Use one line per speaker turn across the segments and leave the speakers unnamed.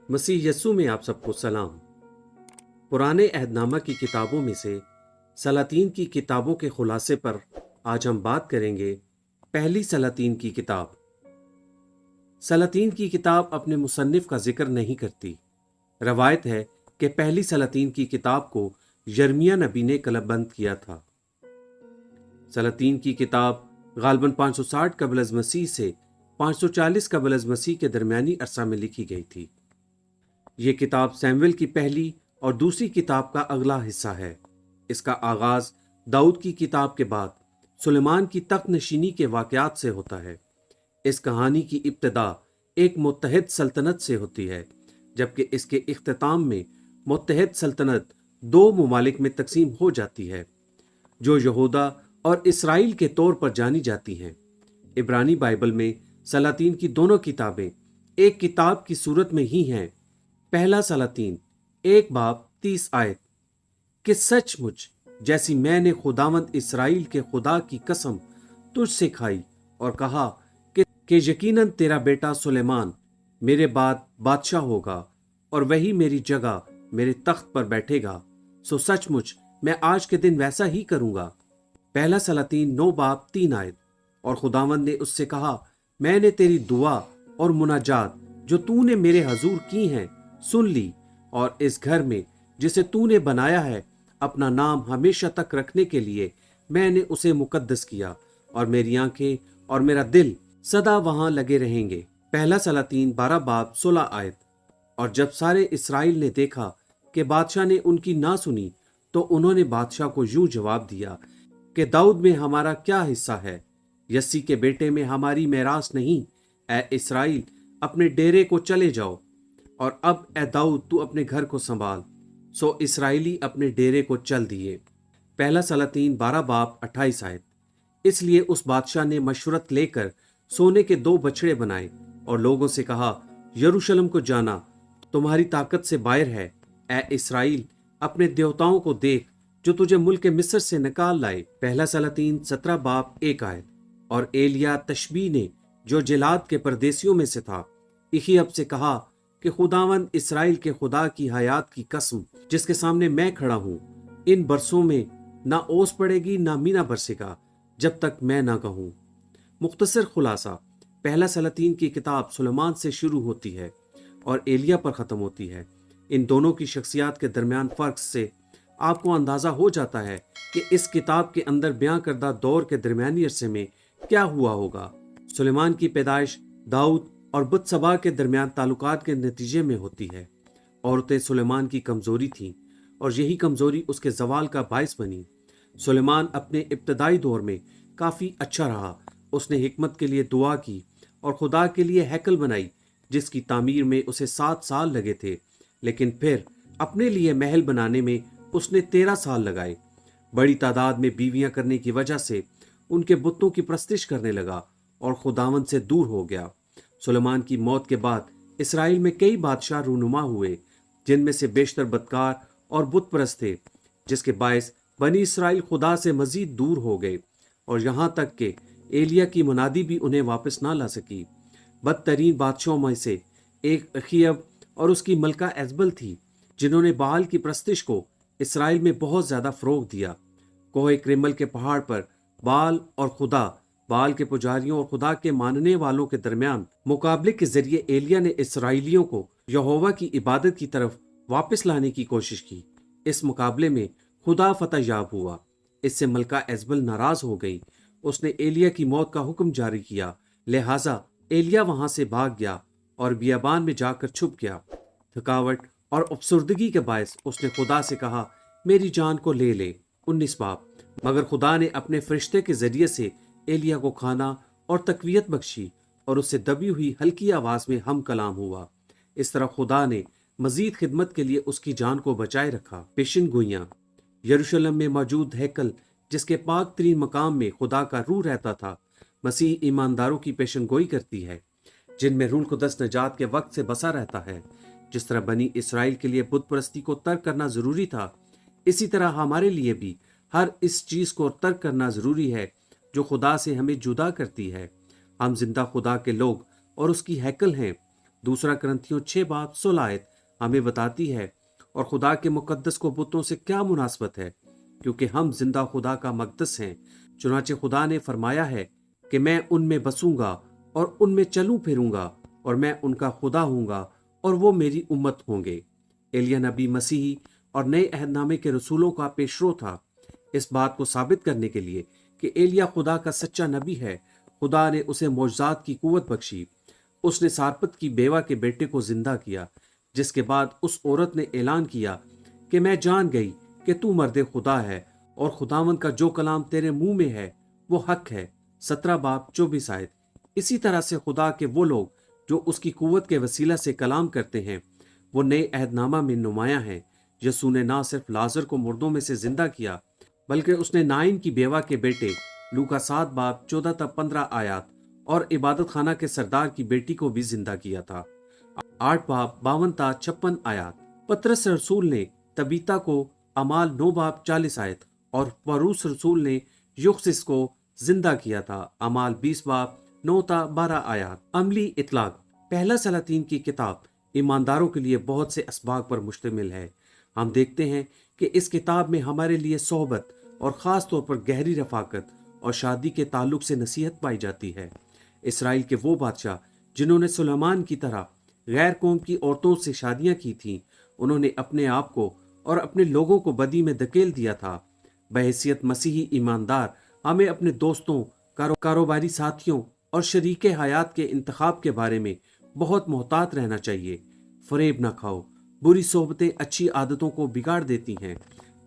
मसीह यस्सु में आप सबको सलाम। पुराने अहदनामा की किताबों में से सलातीन की किताबों के खुलासे पर आज हम बात करेंगे। पहली सलातीन की किताब। सलातीन की किताब अपने मुसन्निफ का जिक्र नहीं करती। रवायत है कि पहली सलातीन की किताब को यर्मिया नबी ने कलमबंद किया था। सलातीन की किताब गालबन 560 कबल अज़ मसीह से 540 कबल अज़ मसीह के दरमियानी अरसा में लिखी गई थी। ये किताब सैमुएल की पहली और दूसरी किताब का अगला हिस्सा है। इसका आगाज दाऊद की किताब के बाद सुलेमान की तख्त नशीनी के वाकयात से होता है। इस कहानी की इब्तिदा एक मुत्तहिद सल्तनत से होती है, जबकि इसके इख्तिताम में मुत्तहिद सल्तनत दो ममालिक में तकसीम हो जाती है, जो यहूदा और इसराइल के तौर पर जानी जाती हैं। इब्रानी बाइबल में सलातीन की दोनों किताबें एक किताब की सूरत में ही हैं। पहला सलातीन 1 बाब 30 आयत कि सचमुच जैसी मैंने खुदावंद इसराइल के खुदा की कसम तुझसे खाई और कहा कि यकीनन तेरा बेटा सुलेमान मेरे बाद बादशाह होगा और वही मेरी जगह मेरे तख्त पर बैठेगा, सो सचमुच मैं आज के दिन वैसा ही करूंगा। पहला सलातीन 9 बाब 3 आयत और खुदावंद ने उससे कहा, मैंने तेरी दुआ और मुनाजात जो तूने मेरे हजूर की हैं सुन ली, और इस घर में जिसे तूने बनाया है अपना नाम हमेशा तक रखने के लिए मैंने उसे मुकद्दस किया, और मेरी आंखें और मेरा दिल सदा वहां लगे रहेंगे। पहला सलातीन 12 बाब 16 आयत और जब सारे इसराइल ने देखा कि बादशाह ने उनकी ना सुनी, तो उन्होंने बादशाह को यूं जवाब दिया कि दाऊद में हमारा क्या हिस्सा है, यस्सी के बेटे में हमारी मेरास नहीं। ए इसराइल, अपने डेरे को चले जाओ, और अब ए दाऊद तू अपने घर को संभाल। सो इसराइली अपने डेरे को चल दिए। पहला सलातीन 12 बाब 28 आयत। इसलिए उस बादशाह ने मशवरत लेकर सोने के 2 बछड़े बनाए और लोगों से कहा, यरूशलेम को जाना तुम्हारी ताकत से बाहर है। ए इसराइल, अपने देवताओं को देख जो तुझे मुल्क मिस्र से निकाल लाए। पहला सलातीन 17 बाब 1 आयत और एलिया तशबी ने जो जिलाद के परदेसियों में से था इखियब से कहा कि खुदावंद इसराइल के खुदा की हयात की कसम जिसके सामने मैं खड़ा हूं, इन बरसों में ना ओस पड़ेगी ना मीना बरसेगा जब तक मैं ना कहूं। मुख्तसर खुलासा, पहला सलातीन की किताब सुलेमान से शुरू होती है और एलिया पर ख़त्म होती है। इन दोनों की शख्सियात के दरमियान फ़र्क से आपको अंदाज़ा हो जाता है कि इस किताब के अंदर बयां करदा दौर के दरमियानी अरसे में क्या हुआ होगा। सुलेमान की पैदाइश दाऊद और बतसबा के दरमियान ताल्लुकात के नतीजे में होती है। औरतें सुलेमान की कमज़ोरी थीं और यही कमज़ोरी उसके जवाल का बायस बनी। सुलेमान अपने इब्तदाई दौर में काफ़ी अच्छा रहा। उसने हिकमत के लिए दुआ की और खुदा के लिए हैकल बनाई, जिसकी तामीर में उसे 7 साल लगे थे, लेकिन फिर अपने लिए महल बनाने में उसने 13 साल लगाए। बड़ी तादाद में बीवियां करने की वजह से उनके बुतों की प्रस्तिश करने लगा और खुदावंद से दूर हो गया। सुलेमान की मौत के बाद इसराइल में कई बादशाह रूनुमा हुए, जिनमें से बेशतर बदकार और बुत परस्त थे, जिसके बायस बनी इसराइल खुदा से मजीद दूर हो गए, और यहाँ तक कि एलिया की मुनादी भी उन्हें वापस ना ला सकी। बदतरीन बादशाहों में से एक अखियब और उसकी मलका एजबल थी, जिन्होंने बाल की प्रस्तिश को इसराइल में बहुत ज्यादा फरोग दिया। कोहे क्रिमल के पहाड़ पर बाल और खुदा, बाल के पुजारियों और खुदा के मानने वालों के दरमियान मुकाबले के जरिए एलिया ने इसराइलियों को यहोवा की इबादत की तरफ वापस लाने की कोशिश की। इस मुकाबले में खुदा फतह याब हुआ। इससे मलका एजबल नाराज हो गई। उसने एलिया की मौत का हुक्म जारी किया, लिहाजा एलिया वहां से भाग गया और बियाबान में जाकर छुप गया। थकावट और अफसुर्दगी के बायस उसने खुदा से कहा, मेरी जान को ले ले। 19 बाब। मगर खुदा ने अपने फरिश्ते के जरिए से एलिया को खाना और तकवीयत बख्शी और उससे दबी हुई हल्की आवाज में हम कलाम हुआ। इस तरह खुदा ने मजीद खिदमत के लिए उसकी जान को बचाए रखा। पेशन गोइयां। यरूशलेम में मौजूद हैकल, जिसके पाक तरीन मकाम में खुदा का रूह रहता था, मसीह ईमानदारों की पेशन गोई करती है, जिनमें रूह कुदस नजात के वक्त से बसा रहता है। जिस तरह बनी इसराइल के लिए बुत परस्ती को तर्क करना जरूरी था, इसी तरह हमारे लिए भी हर इस चीज को तर्क करना जरूरी है जो खुदा से हमें जुदा करती है। हम जिंदा खुदा के लोग और उसकी हैकल हैं। दूसरा करंथियों 6 बाब 16 आयत हमें बताती है, और खुदा के मुकद्दस को बुतों से क्या मुनासबत है, क्योंकि हम जिंदा खुदा का मकदस हैं। चुनाचे खुदा ने फरमाया है कि मैं उनमें बसूंगा और उनमें चलूं फिरूंगा, और मैं उनका खुदा हूंगा और वो मेरी उम्मत होंगे। एलिया नबी मसीही और नए अहदनामे के रसूलों का पेशरो था। इस बात को साबित करने के लिए कि एलिया खुदा का सच्चा नबी है, खुदा ने उसे मौजज़ात की कुव्वत बख्शी। उसने सारपत की बेवा के बेटे को जिंदा किया, जिसके बाद उस औरत ने ऐलान किया कि मैं जान गई कि तू मर्द खुदा है, और खुदावंद का जो कलाम तेरे मुंह में है वो हक है। 17 बाब 24 आयत। इसी तरह से खुदा के वो लोग जो उसकी कुव्वत के वसीला से कलाम करते हैं, वो नए अहदनामा में नुमाया हैं। यसू ने ना सिर्फ लाजर को मुर्दों में से जिंदा किया, बल्कि उसने नाइन की बेवा के बेटे लूका 7 बाब 14 तक 15 आयत और इबादत खाना के सरदार की बेटी को भी जिंदा किया था। 8 बाब 52 ता 56 आयत। पतरस रसूल ने तबीता को अमाल 9 बाब 40 आयत और परूस रसूल ने युक्सिस को जिंदा किया था। अमाल 20 बाब 9 ता 12 आयत। अमली इतलाक। पहला सलातीन की किताब ईमानदारों के लिए बहुत से असबाग पर मुश्तमिल है। हम देखते हैं कि इस किताब में हमारे लिए सोहबत और ख़ास तौर पर गहरी रफाकत और शादी के ताल्लुक से नसीहत पाई जाती है। इसराइल के वो बादशाह जिन्होंने सुलेमान की तरह गैर कौम की औरतों से शादियां की थीं, उन्होंने अपने आप को और अपने लोगों को बदी में धकेल दिया था। बहैसियत मसीही ईमानदार हमें अपने दोस्तों, कारोबारी साथियों और शरीके हयात के इंतखाब के बारे में बहुत मोहतात रहना चाहिए। फरेब ना खाओ, बुरी सोहबतें अच्छी आदतों को बिगाड़ देती हैं।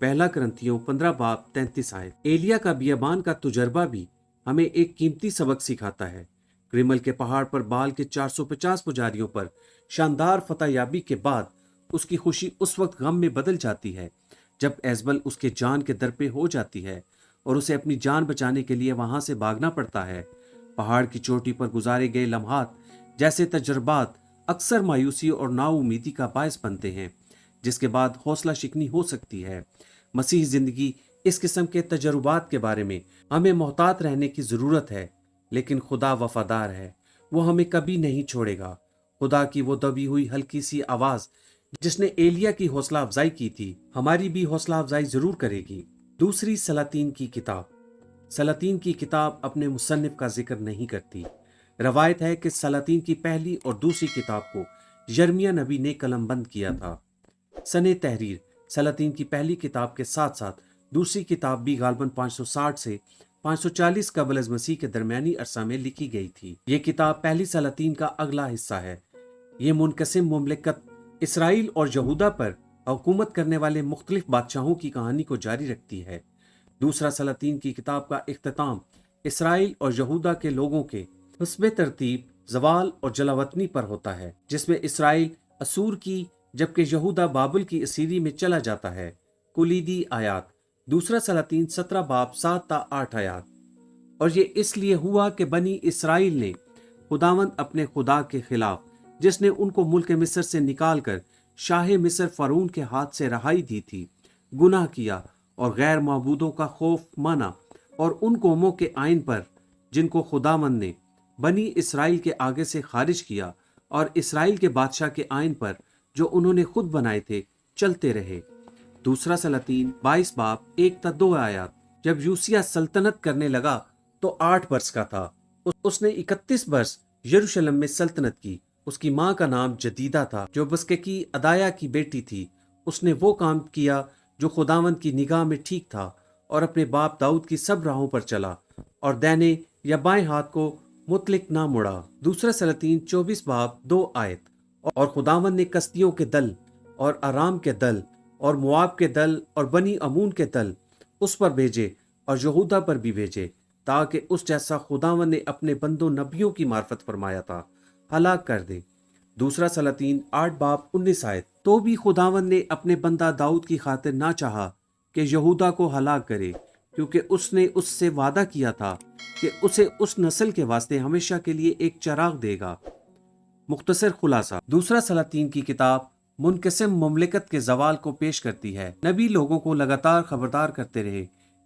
पहला करंथियों 15 बाब 33 आयत। एलिया का बियाबान का तजुर्बा भी हमें एक कीमती सबक सिखाता है। क्रिमल के पहाड़ पर बाल के 450 पुजारियों पर शानदार फतहयाबी के बाद उसकी खुशी उस वक्त गम में बदल जाती है जब एजबल उसके जान के दर पे हो जाती है और उसे अपनी जान बचाने के लिए वहां से भागना पड़ता है। पहाड़ की चोटी पर गुजारे गए लम्हात जैसे तजर्बात अक्सर मायूसी और नाउमीदी का बायस बनते हैं, जिसके बाद हौसला शिकनी हो सकती है। मसीह जिंदगी इस किस्म के तजर्बात के बारे में हमें मोहतात रहने की जरूरत है, लेकिन खुदा वफादार है, वो हमें कभी नहीं छोड़ेगा। खुदा की वो दबी हुई हल्की सी आवाज जिसने एलिया की हौसला अफजाई की थी, हमारी भी हौसला अफजाई जरूर करेगी। दूसरी सलातीन की किताब। सलातीन की किताब अपने मुसन्निफ का जिक्र नहीं करती। रवायत है कि सलातीन की पहली और दूसरी किताब को यर्मिया नबी ने कलमबंद किया था। सने तहरीर सलातीन की पहली किताब के साथ साथ दूसरी किताब भी गालबन 560 से 540 कबल अज़ मसीह के दरमियानी अरसा में लिखी गई थी। ये किताब पहली सलातीन का अगला हिस्सा है। ये मुनकसिम मुमलिकत इसराइल और यहूदा पर हुकूमत करने वाले मुख्तलिफ बादशाहों की कहानी को जारी रखती है। दूसरा सलातीन की किताब का इख्तिताम इसराइल और यहूदा के लोगों के हस्बे तरतीब जवाल और जलावतनी पर होता है, जिसमें इसराइल असूर की जबकि यहूदा बाबुल की असीरी में चला जाता है। कुलीदी आयात। दूसरा सलातीन 17 बाब 7 ता 8 आयात। और ये इसलिए हुआ कि बनी इसराइल ने खुदावंद अपने खुदा के खिलाफ, जिसने उनको मुल्क मिस्र से निकालकर शाह मिस्र फरून के हाथ से रहाई दी थी, गुनाह किया और गैर माबूदों का खौफ माना और उन कौमों के आइन पर जिनको खुदावंद ने बनी इसराइल के आगे से खारिज किया और इसराइल के बादशाह के आइन पर जो उन्होंने खुद बनाए थे चलते रहे। दूसरा सलातीन 22 बाब 1 ता 2 आयात। जब यूसिया सल्तनत करने लगा तो 8 वर्ष का था। उसने 31 वर्ष यरूशलेम में सल्तनत की। उसकी माँ का नाम जदीदा था, जो बस्के की अदाया की बेटी थी। उसने वो काम किया जो खुदावंद की निगाह में ठीक था और अपने बाप दाऊद की सब राहों पर चला और दाहिने या बाएं हाथ को मुतलिक ना मुड़ा। दूसरा सलातीन 24 बाब 2 आयत। और खुदावंद ने कस्तियों के दल और आराम के दल और मुआब के दल और बनी अमून के दल उस पर भेजे और यहूदा पर भी भेजे, ताकि उस जैसा खुदावंद ने अपने बंदों नबियों की मार्फत फरमाया था हलाक कर दे। दूसरा सलातीन 8 बाब 19 आयत। तो भी खुदावंद ने अपने बंदा दाऊद की खातिर ना चाहा कि यहूदा को हलाक करे, क्योंकि उसने उससे वादा किया था कि उसे उस नस्ल के वास्ते हमेशा के लिए एक चराग देगा। मुख्तसर खुलासा। दूसरा सलातीन की किताब मुनकसिम मुमलिकत के जवाल को पेश करती है। नबी लोगों को लगातार खबरदार करते रहे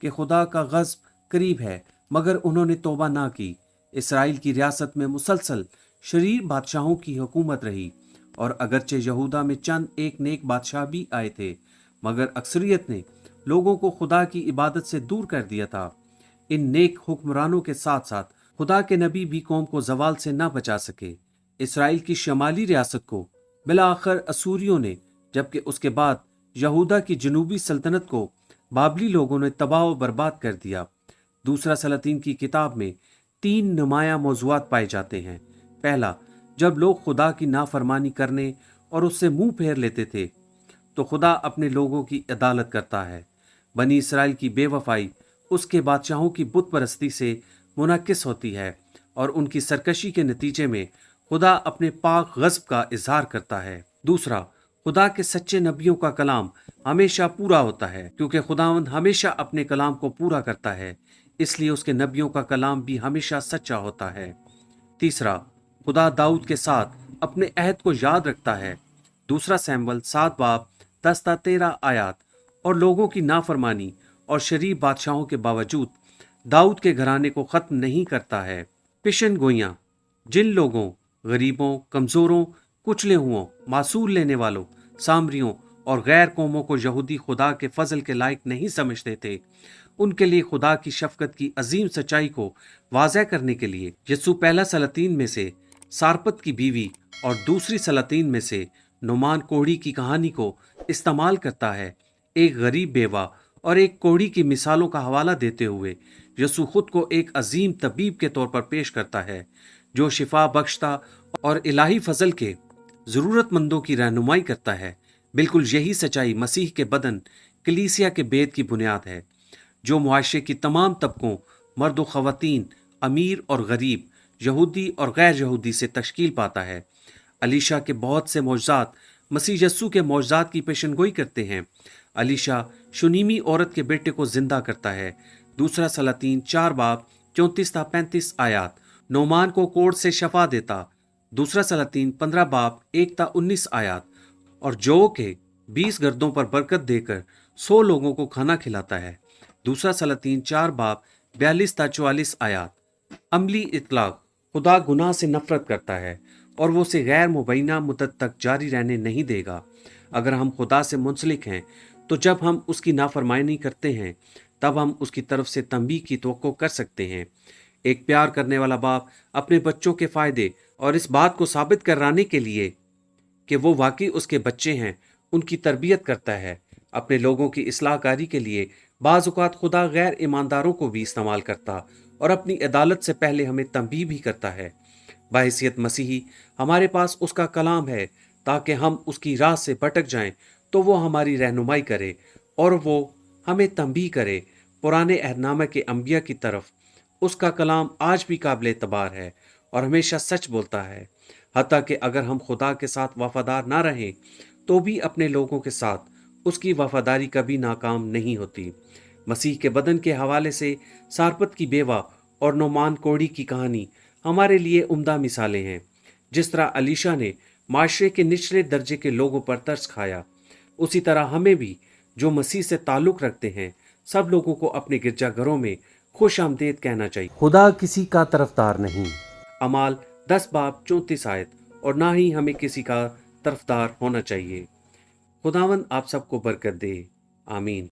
कि खुदा का गज़ब करीब है, मगर उन्होंने तौबा ना की। इसराइल की रियासत में मुसलसल शरीर बादशाहों की हुकूमत रही, और अगरचे यहूदा में चंद एक नेक बादशाह भी आए थे, मगर अक्सरियत ने लोगों को खुदा की इबादत से दूर कर दिया था। इन नेक हुक्मरानों के साथ साथ खुदा के नबी भी कौम को जवाल से न बचा सके। इसराइल की शमाली रियासत को बिला आखिर असूरियों ने, जबकि उसके बाद यहूदा की जनूबी सल्तनत को बाबली लोगों ने तबाह व बर्बाद कर दिया। दूसरा सलातीन की किताब में 3 नुमाया मौज़ूआत पाए जाते हैं। पहला, जब लोग खुदा की नाफरमानी करने और उससे मुंह फेर लेते थे तो खुदा अपने लोगों की अदालत करता है। बनी इसराइल की बेवफाई उसके बादशाहों की बुत परस्ती से मुनक्किस होती है, और उनकी सरकशी के नतीजे में खुदा अपने पाक गज़ब का इजहार करता है। दूसरा, खुदा के सच्चे नबियों का कलाम हमेशा पूरा होता है, क्योंकि खुदावंद हमेशा अपने कलाम को पूरा करता है, इसलिए उसके नबियों का कलाम भी हमेशा सच्चा होता है। तीसरा, खुदा दाऊद के साथ अपने अहद को याद रखता है। दूसरा सैमुएल 7 बाब 10 ता 13 आयात। और लोगों की नाफरमानी और शरीफ बादशाहों के बावजूद दाऊद के घराने को खत्म नहीं करता है। पेशन गोइयां, जिन लोगों, गरीबों, कमजोरों, कुचले हुओं, मासूल लेने वालों, सामरियों और गैर कौमों को यहूदी खुदा के फजल के लायक नहीं समझते थे, उनके लिए खुदा की शफकत की अजीम सच्चाई को वाज़ह करने के लिए यस्सु पहला सलातीन में से सारपत की बीवी और दूसरी सलातीन में से नुमान कोढ़ी की कहानी को इस्तेमाल करता है। एक गरीब बेवा और एक कोढ़ी की मिसालों का हवाला देते हुए यस्सु खुद को एक अजीम तबीब के तौर पर पेश करता है, जो शिफा बख्शता और इलाही फजल के ज़रूरतमंदों की रहनुमाई करता है। बिल्कुल यही सच्चाई मसीह के बदन कलीसिया के बेद की बुनियाद है, जो मुआशरे की तमाम तबकों, मर्द व ख़वातीन, अमीर और गरीब, यहूदी और गैर यहूदी से तश्कील पाता है। अलीशा के बहुत से मौजज़ात मसीह यस्सु के मौजज़ात की पेशनगोई करते हैं। अलीशा शुनीमी औरत के बेटे को जिंदा करता है। दूसरा सलातीन 4 बाब 34 ता 35 आयात। नोमान को कोढ़ से शफा देता। दूसरा सलातीन 15 बाब 1 ता 19 आयात। और जो के 20 गर्दों पर बरकत देकर 100 लोगों को खाना खिलाता है। दूसरा सलातीन 4 बाब 42 ता 44 आयात। अमली इतलाक, खुदा गुनाह से नफरत करता है और वो उसे गैर मुबैना मुद्दत तक जारी रहने नहीं देगा। अगर हम खुदा से मुंसलिक हैं तो जब हम उसकी नाफरमानी करते हैं तब हम उसकी तरफ से तंबीह की तवक्को कर सकते हैं। एक प्यार करने वाला बाप अपने बच्चों के फायदे और इस बात को साबित कराने के लिए कि वो वाकई उसके बच्चे हैं, उनकी तरबियत करता है। अपने लोगों की इस्लाहकारी के लिए बाज़ औक़ात खुदा गैर ईमानदारों को भी इस्तेमाल करता और अपनी अदालत से पहले हमें तंबीह भी करता है। बहैसियत मसीही हमारे पास उसका कलाम है, ताकि हम उसकी राह से भटक जाएं तो वो हमारी रहनुमाई करे और वो हमें तंबीह करे। पुराने अहदनामे के अंबिया की तरफ उसका कलाम आज भी काबिल एतबार है और हमेशा सच बोलता है। हत्ता कि अगर हम खुदा के साथ वफादार ना रहें तो भी अपने लोगों के साथ उसकी वफादारी कभी नाकाम नहीं होती। मसीह के बदन के हवाले से सारपत की बेवा और नोमान कोढ़ी की कहानी हमारे लिए उम्दा मिसालें हैं। जिस तरह अलीशा ने माशरे के निचले दर्जे के लोगों पर तरस खाया, उसी तरह हमें भी, जो मसीह से ताल्लुक़ रखते हैं, सब लोगों को अपने गिरजाघरों में खुश आमदेद कहना चाहिए। खुदा किसी का तरफदार नहीं। अमाल 10 बाब 34 आयत। और ना ही हमें किसी का तरफदार होना चाहिए। खुदावंद आप सबको बरकत दे। आमीन।